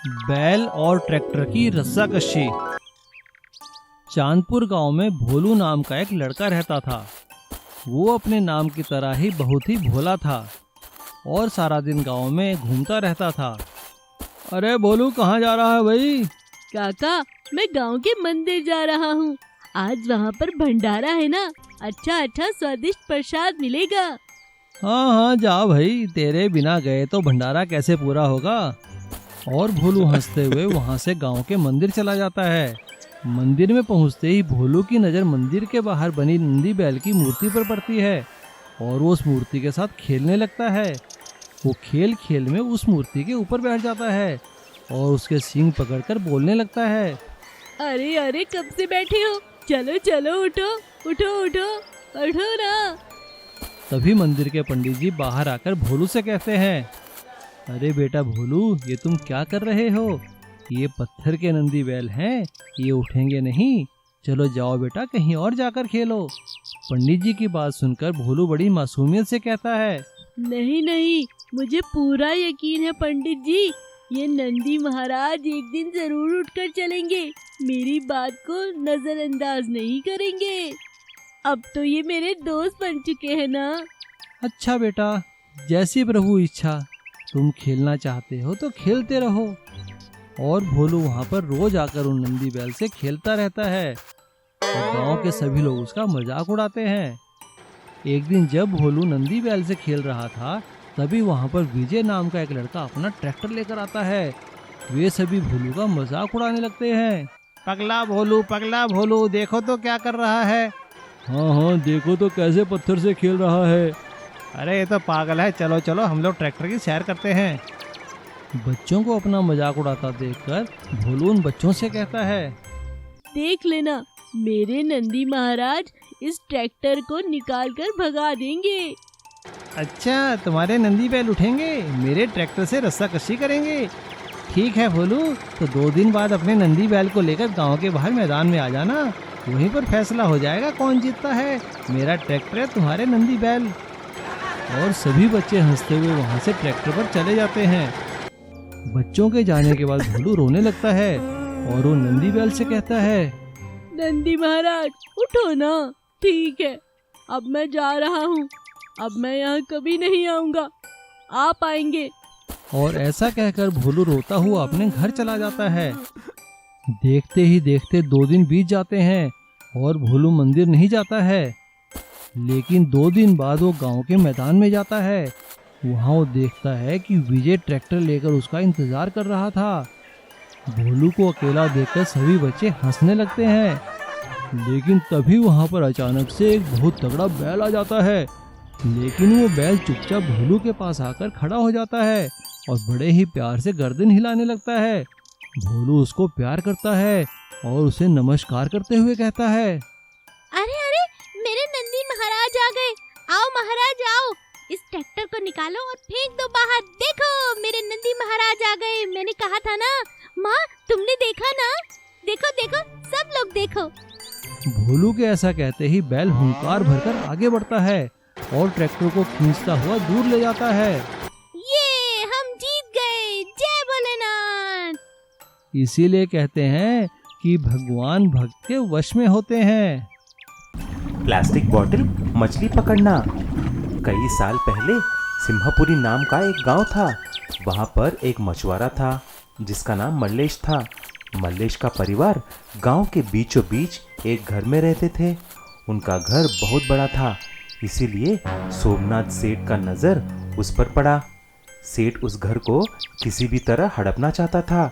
बैल और ट्रैक्टर की रस्साकशी। चांदपुर गांव में भोलू नाम का एक लड़का रहता था। वो अपने नाम की तरह ही बहुत ही भोला था और सारा दिन गांव में घूमता रहता था। अरे भोलू, कहाँ जा रहा है भाई? काका, मैं गांव के मंदिर जा रहा हूँ। आज वहाँ पर भंडारा है ना, अच्छा अच्छा स्वादिष्ट प्रसाद मिलेगा। हाँ हाँ, जा भाई, तेरे बिना गए तो भंडारा कैसे पूरा होगा। और भोलू हंसते हुए वहाँ से गांव के मंदिर चला जाता है। मंदिर में पहुँचते ही भोलू की नज़र मंदिर के बाहर बनी नंदी बैल की मूर्ति पर पड़ती है और वो उस मूर्ति के साथ खेलने लगता है। वो खेल खेल में उस मूर्ति के ऊपर बैठ जाता है और उसके सींग पकड़कर बोलने लगता है। अरे अरे, कब से बैठे हो? चलो चलो, उठो उठो उठो उठो ना। तभी मंदिर के पंडित जी बाहर आकर भोलू से कहते हैं, अरे बेटा भोलू, ये तुम क्या कर रहे हो? ये पत्थर के नंदी बैल हैं, ये उठेंगे नहीं। चलो जाओ बेटा, कहीं और जाकर खेलो। पंडित जी की बात सुनकर भोलू बड़ी मासूमियत से कहता है, नहीं नहीं, मुझे पूरा यकीन है पंडित जी, ये नंदी महाराज एक दिन जरूर उठकर चलेंगे, मेरी बात को नजरअंदाज नहीं करेंगे। अब तो ये मेरे दोस्त बन चुके हैं ना। अच्छा बेटा, जैसी प्रभु इच्छा, तुम खेलना चाहते हो तो खेलते रहो। और भोलू वहाँ पर रोज आकर उन नंदी बैल से खेलता रहता है और गांव के सभी लोग उसका मजाक उड़ाते हैं। एक दिन जब भोलू नंदी बैल से खेल रहा था, तभी वहाँ पर विजय नाम का एक लड़का अपना ट्रैक्टर लेकर आता है। वे सभी भोलू का मजाक उड़ाने लगते हैं। पगला भोलू, देखो तो क्या कर रहा है। हाँ हाँ, देखो तो कैसे पत्थर से खेल रहा है। अरे ये तो पागल है, चलो चलो हम लोग ट्रैक्टर की सैर करते हैं। बच्चों को अपना मजाक उड़ाता देखकर भोलू उन बच्चों से कहता है, देख लेना, मेरे नंदी महाराज इस ट्रैक्टर को निकाल कर भगा देंगे। अच्छा, तुम्हारे नंदी बैल उठेंगे, मेरे ट्रैक्टर से रस्साकशी करेंगे। ठीक है भोलू, तो 2 दिन बाद अपने नंदी बैल को लेकर गांव के बाहर मैदान में आ जाना। वहीं पर फैसला हो जाएगा कौन जीतता है, मेरा ट्रैक्टर है तुम्हारे नंदी बैल। और सभी बच्चे हंसते हुए वहां से ट्रैक्टर पर चले जाते हैं। बच्चों के जाने के बाद भोलू रोने लगता है और वो नंदी बैल से कहता है, नंदी महाराज उठो ना। ठीक है, अब मैं जा रहा हूँ, अब मैं यहाँ कभी नहीं आऊँगा, आप आएंगे। और ऐसा कहकर भोलू रोता हुआ अपने घर चला जाता है। देखते ही देखते 2 दिन बीत जाते हैं और भोलू मंदिर नहीं जाता है। लेकिन 2 दिन बाद वो गांव के मैदान में जाता है। वहाँ वो देखता है कि विजय ट्रैक्टर लेकर उसका इंतजार कर रहा था। भोलू को अकेला देखकर सभी बच्चे हंसने लगते हैं। लेकिन तभी वहाँ पर अचानक से एक बहुत तगड़ा बैल आ जाता है। लेकिन वो बैल चुपचाप भोलू के पास आकर खड़ा हो जाता है और बड़े ही प्यार से गर्दन हिलाने लगता है। भोलू उसको प्यार करता है और उसे नमस्कार करते हुए कहता है, अरे अरे, मेरे नंदी महाराज आ गए। आओ महाराज आओ, इस ट्रैक्टर को निकालो और फेंक दो बाहर। देखो, मेरे नंदी महाराज आ गए। मैंने कहा था ना। माँ, तुमने देखा ना? देखो देखो, सब लोग देखो। भोलू के ऐसा कहते ही बैल हुंकार भरकर आगे बढ़ता है और ट्रैक्टर को खींचता हुआ दूर ले जाता है। ये हम जीत गए, जय भोलेनाथ। इसीलिए कहते हैं कि भगवान भक्त के वश में होते हैं। प्लास्टिक बॉटल मछली पकड़ना। कई साल पहले सिम्हापुरी नाम का एक गांव था। वहां पर एक मछुआरा था जिसका नाम मल्लेश था। मल्लेश का परिवार गांव के बीचों बीच एक घर में रहते थे। उनका घर बहुत बड़ा था, इसीलिए सोमनाथ सेठ का नज़र उस पर पड़ा। सेठ उस घर को किसी भी तरह हड़पना चाहता था।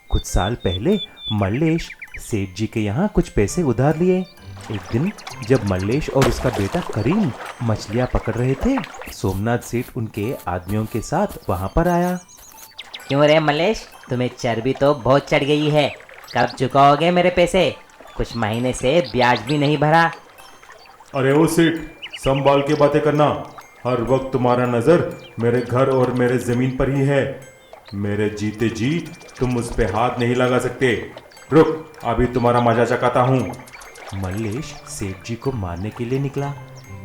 कुछ साल पहले मल्लेश सेठ जी के यहाँ कुछ पैसे उधार लिए। एक दिन जब मल्लेश और उसका बेटा करीम मछलियाँ पकड़ रहे थे, सोमनाथ सेठ उनके आदमियों के साथ वहाँ पर आया। क्यों रे मल्लेश, तुम्हें चर्बी तो बहुत चढ़ गई है। कब चुकाओगे मेरे पैसे? कुछ महीने से ब्याज भी नहीं भरा। अरे ओ सेठ, संभाल के बातें करना। हर वक्त तुम्हारा नज़र मेरे घर और मेरे ज़मीन पर ही है। मेरे जीते जी तुम उस पे हाथ नहीं लगा सकते। रुक, अभी तुम्हारा मजा चखाता हूँ। मल्लेश सेठ जी को मारने के लिए निकला,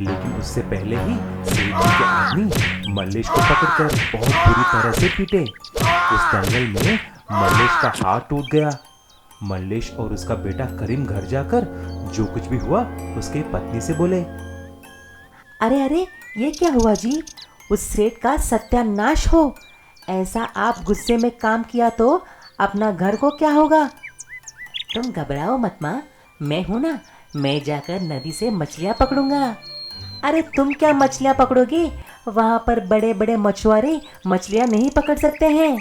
लेकिन उससे पहले ही सेठ जी के आदमी मल्लेश को पकड़कर बहुत बुरी तरह से पीटे। उस दंगल में मल्लेश का हाथ टूट गया। मल्लेश और उसका बेटा करीम घर जाकर जो कुछ भी हुआ उसके पत्नी से बोले। अरे अरे, ये क्या हुआ जी? उस सेठ का सत्यानाश हो। ऐसा आप गुस्से में काम किया तो अपना घर को क्या होगा? तुम घबराओ मत माँ, मैं हूँ ना, मैं जाकर नदी से मछलियाँ पकड़ूंगा। अरे तुम क्या मछलियाँ पकड़ोगी? वहाँ पर बड़े बड़े मछुआरे मछलियाँ नहीं पकड़ सकते हैं।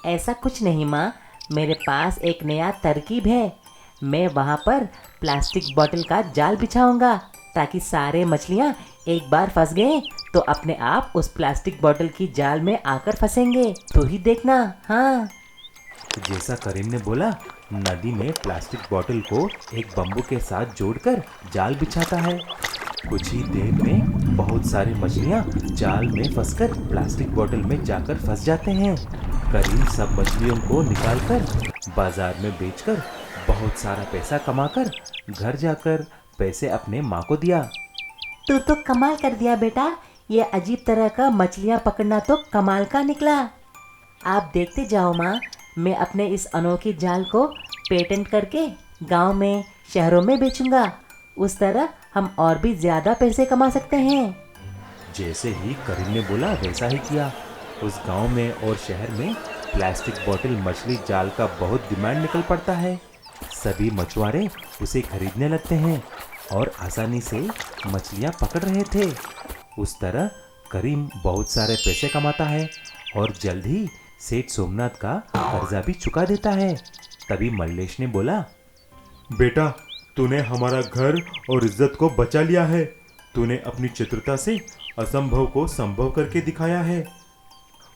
ऐसा कुछ नहीं माँ, मेरे पास एक नया तरकीब है। मैं वहाँ पर प्लास्टिक बोतल का जाल बिछाऊंगा ताकि सारे मछलियाँ एक बार फंस गए तो अपने आप उस प्लास्टिक बोतल की जाल में आकर फंसेंगे। तो ही देखना। हाँ, जैसा करीम ने बोला, नदी में प्लास्टिक बोतल को एक बम्बू के साथ जोड़कर जाल बिछाता है। कुछ ही देर में बहुत सारी मछलियाँ जाल में फंसकर प्लास्टिक बोतल में जाकर फंस जाते हैं। करीम सब मछलियों को निकालकर बाजार में बेचकर बहुत सारा पैसा कमाकर घर जाकर पैसे अपने माँ को दिया। तू तो कमाल कर दिया बेटा। ये अजीब तरह का मछलियाँ पकड़ना तो कमाल का निकला। आप देखते जाओ माँ, मैं अपने इस अनोखी जाल को पेटेंट करके गांव में, शहरों में बेचूंगा। उस तरह हम और भी ज़्यादा पैसे कमा सकते हैं। जैसे ही करीम ने बोला वैसा ही किया। उस गांव में और शहर में प्लास्टिक बोतल मछली जाल का बहुत डिमांड निकल पड़ता है। सभी मछुआरे उसे खरीदने लगते हैं और आसानी से मछलियां पकड़ रहे थे। उस तरह करीम बहुत सारे पैसे कमाता है और जल्द ही सेठ सोमनाथ का कर्जा भी चुका देता है। तभी मल्लेश ने बोला, बेटा, तूने हमारा घर और इज्जत को बचा लिया है। तूने अपनी चतुरता से असंभव को संभव करके दिखाया है।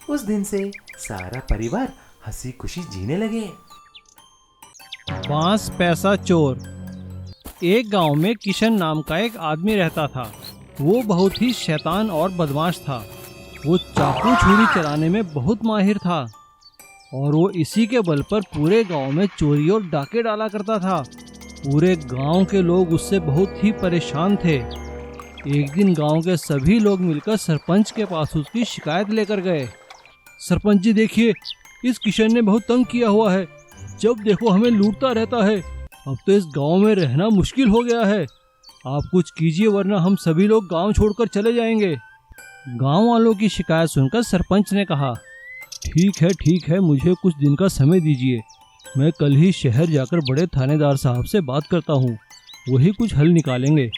उस दिन से सारा परिवार हंसी खुशी जीने लगे। बांस पैसा चोर। एक गांव में किशन नाम का एक आदमी रहता था। वो बहुत ही शैतान और बदमाश था। वो चाकू छुरी चलाने में बहुत माहिर था और वो इसी के बल पर पूरे गांव में चोरी और डाके डाला करता था। पूरे गांव के लोग उससे बहुत ही परेशान थे। एक दिन गांव के सभी लोग मिलकर सरपंच के पास उसकी शिकायत लेकर गए। सरपंच जी देखिए, इस किशन ने बहुत तंग किया हुआ है। जब देखो हमें लूटता रहता है। अब तो इस गांव में रहना मुश्किल हो गया है। आप कुछ कीजिए वरना हम सभी लोग गांव छोड़कर चले जाएंगे। गांव वालों की शिकायत सुनकर सरपंच ने कहा, ठीक है, मुझे कुछ दिन का समय दीजिए। मैं कल ही शहर जाकर बड़े थानेदार साहब से बात करता हूँ, वही कुछ हल निकालेंगे।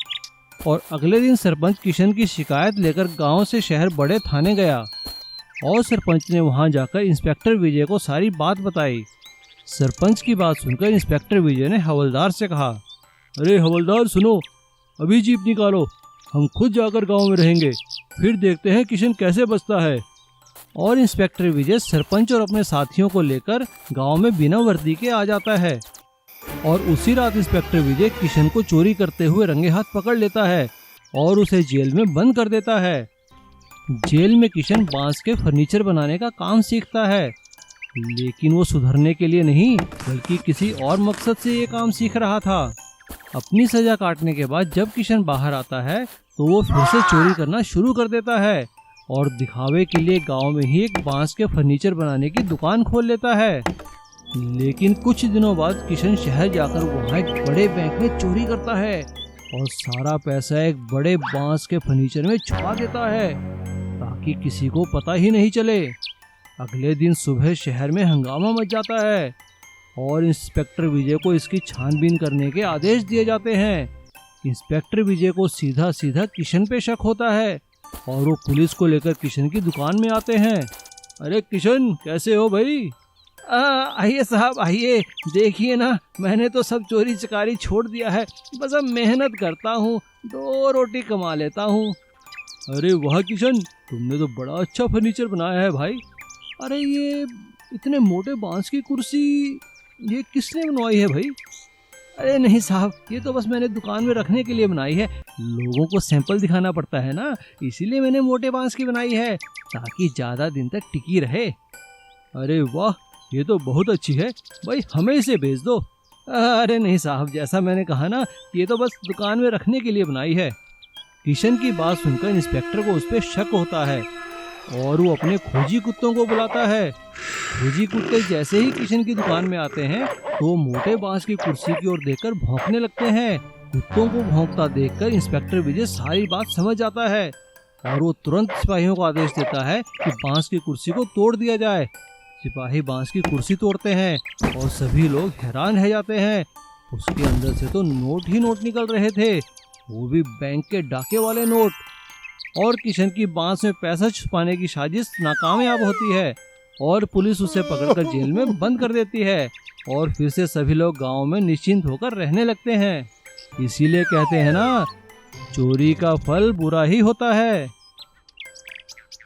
और अगले दिन सरपंच किशन की शिकायत लेकर गांव से शहर बड़े थाने गया और सरपंच ने वहां जाकर इंस्पेक्टर विजय को सारी बात बताई। सरपंच की बात सुनकर इंस्पेक्टर विजय ने हवलदार से कहा, अरे हवलदार सुनो, अभी जीप निकालो, हम खुद जाकर गांव में रहेंगे, फिर देखते हैं किशन कैसे बचता है। और इंस्पेक्टर विजय सरपंच और अपने साथियों को लेकर गांव में बिना वर्दी के आ जाता है और उसी रात इंस्पेक्टर विजय किशन को चोरी करते हुए रंगे हाथ पकड़ लेता है और उसे जेल में बंद कर देता है। जेल में किशन बांस के फर्नीचर बनाने का काम सीखता है, लेकिन वो सुधरने के लिए नहीं बल्कि किसी और मकसद से ये काम सीख रहा था। अपनी सजा काटने के बाद जब किशन बाहर आता है तो वो फिर से चोरी करना शुरू कर देता है और दिखावे के लिए गांव में ही एक बांस के फर्नीचर बनाने की दुकान खोल लेता है। लेकिन कुछ दिनों बाद किशन शहर जाकर वहाँ एक बड़े बैंक में चोरी करता है और सारा पैसा एक बड़े बांस के फर्नीचर में छुपा देता है ताकि किसी को पता ही नहीं चले। अगले दिन सुबह शहर में हंगामा मच जाता है और इंस्पेक्टर विजय को इसकी छानबीन करने के आदेश दिए जाते हैं। इंस्पेक्टर विजय को सीधा सीधा किशन पे शक होता है और वो पुलिस को लेकर किशन की दुकान में आते हैं। अरे किशन, कैसे हो भाई? आइए साहब आइए, देखिए ना, मैंने तो सब चोरी चकारी छोड़ दिया है, बस अब मेहनत करता हूँ, 2 रोटी कमा लेता हूँ। अरे वाह किशन, तुमने तो बड़ा अच्छा फर्नीचर बनाया है भाई। अरे ये इतने मोटे बांस की कुर्सी ये किसने बनवाई है भाई? अरे नहीं साहब, ये तो बस मैंने दुकान में रखने के लिए बनाई है। लोगों को सैंपल दिखाना पड़ता है ना, इसीलिए मैंने मोटे बांस की बनाई है ताकि ज़्यादा दिन तक टिकी रहे। अरे वाह, ये तो बहुत अच्छी है भाई, हमें इसे बेच दो। अरे नहीं साहब, जैसा मैंने कहा ना, ये तो बस दुकान में रखने के लिए बनाई है। किशन की बात सुनकर इंस्पेक्टर को उस पर शक होता है और वो अपने खोजी कुत्तों को बुलाता है। खोजी कुत्ते जैसे ही किशन की दुकान में आते हैं तो मोटे बांस की कुर्सी की ओर देखकर भौंकने लगते हैं। कुत्तों को भौंकता देखकर इंस्पेक्टर विजय सारी बात समझ जाता है और वो तुरंत सिपाहियों को आदेश देता है कि बांस की कुर्सी को तोड़ दिया जाए। सिपाही बांस की कुर्सी तोड़ते हैं और सभी लोग हैरान रह जाते हैं। उसके अंदर से तो नोट ही नोट निकल रहे थे, वो भी बैंक के डाके वाले नोट। और किशन की बांस में पैसा छुपाने की साजिश नाकामयाब होती है और पुलिस उसे पकड़कर जेल में बंद कर देती है और फिर से सभी लोग गांव में निश्चिंत होकर रहने लगते हैं। इसीलिए कहते हैं ना, चोरी का फल बुरा ही होता है।